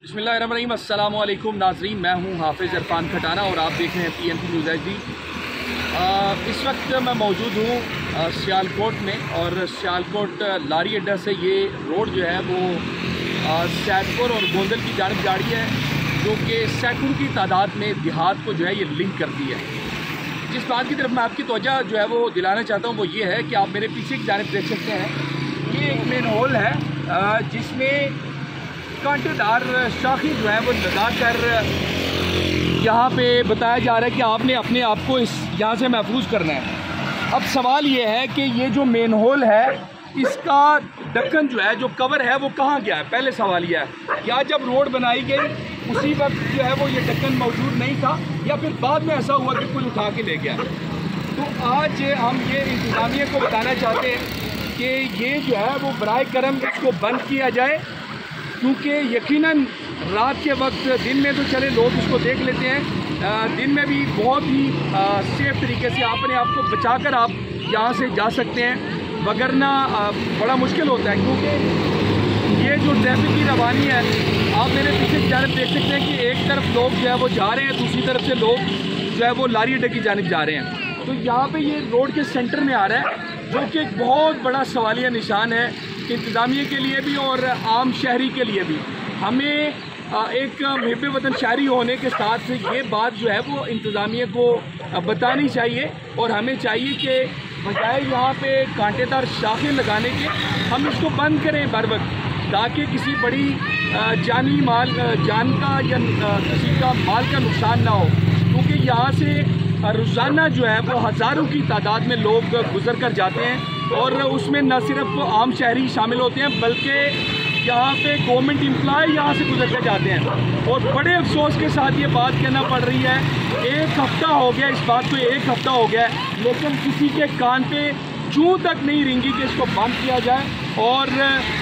बिस्मिल्लाहिर्रहमानिर्रहीम। अस्सलाम वालेकुम नाज़रीन, मैं हूं हाफिज़ इरफान खटाना और आप देख रहे हैं PMP न्यूज़ HD। इस वक्त मैं मौजूद हूं सियालकोट में और सियालकोट लारी अड्डा से ये रोड जो है वो सैदपुर और गोंदल की जानिब जा रही है, जो कि सैकड़ों की तादाद में देहात को जो है ये लिंक करती है। जिस बात की तरफ मैं आपकी तवज्जो जो है वो दिलाना चाहता हूँ वो ये है कि आप मेरे पीछे की जानिब देख सकते हैं, ये एक मेन होल है जिसमें कांटेदार शाखी जो है वो लगा कर यहाँ पे बताया जा रहा है कि आपने अपने आप को इस यहाँ से महफूज करना है। अब सवाल ये है कि ये जो मेन होल है इसका ढक्कन जो है, जो कवर है, वो कहाँ गया है। पहले सवाल यह है, क्या जब रोड बनाई गई उसी वक्त जो है वो ये ढक्कन मौजूद नहीं था या फिर बाद में ऐसा हुआ कि कोई उठा के ले गया। तो आज हम ये इंतज़ामिया को बताना चाहते हैं कि ये जो है वो बराए करम इसको बंद किया जाए, क्योंकि यकीनन रात के वक्त, दिन में तो चले लोग इसको देख लेते हैं, दिन में भी बहुत ही सेफ तरीके से अपने आप को बचाकर आप यहाँ से जा सकते हैं, वगरना बड़ा मुश्किल होता है। क्योंकि ये जो ट्रैफिक की रवानी है, आप मेरे पीछे की जानिब देख सकते हैं कि एक तरफ लोग जो है वो जा रहे हैं, दूसरी तरफ से लोग जो है वो लारी अड्डे की जानिब जा रहे हैं। तो यहाँ पे ये रोड के सेंटर में आ रहा है, जो कि एक बहुत बड़ा सवालिया निशान है इंतज़ामिया के लिए भी और आम शहरी के लिए भी। हमें एक मुहिब वतन शहरी होने के साथ ये बात जो है वो इंतज़ामिया को बतानी चाहिए और हमें चाहिए कि बजाय यहाँ पे कांटेदार शाखें लगाने के हम इसको बंद करें बर वक्त, ताकि किसी बड़ी जान का या किसी का माल का नुकसान ना हो। क्योंकि यहाँ से रोज़ाना जो है वो हज़ारों की तादाद में लोग गुजर कर जाते हैं और उसमें न सिर्फ आम शहरी शामिल होते हैं बल्कि यहाँ पे गवर्नमेंट एम्प्लॉय यहाँ से गुजर कर जाते हैं। और बड़े अफसोस के साथ ये बात कहना पड़ रही है, एक हफ़्ता हो गया इस बात को, एक हफ़्ता हो गया है, लेकिन किसी के कान पे जूं तक नहीं रेंगी कि इसको बंद किया जाए और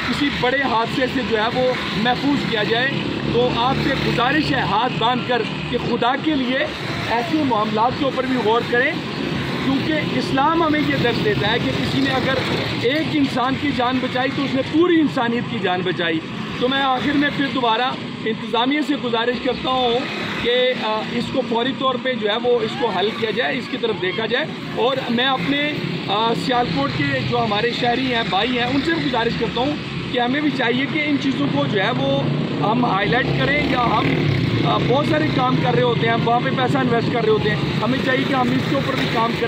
किसी बड़े हादसे से जो है वो महफूज किया जाए। तो आपसे गुजारिश है हाथ बांध कर कि खुदा के लिए ऐसे मामलात के ऊपर भी गौर करें, क्योंकि इस्लाम हमें ये दर्ज देता है कि किसी ने अगर एक इंसान की जान बचाई तो उसने पूरी इंसानियत की जान बचाई। तो मैं आखिर में फिर दोबारा इंतज़ामिया से गुजारिश करता हूँ कि इसको फौरी तौर पे जो है वो इसको हल किया जाए, इसकी तरफ देखा जाए। और मैं अपने सियालकोट के जो हमारे शहरी हैं, भाई हैं, उनसे भी गुजारिश करता हूँ कि हमें भी चाहिए कि इन चीज़ों को जो है वो हम हाईलाइट करें, या हम बहुत सारे काम कर रहे होते हैं, वहाँ पे पैसा इन्वेस्ट कर रहे होते हैं, हमें चाहिए कि हम इसके ऊपर भी काम करें।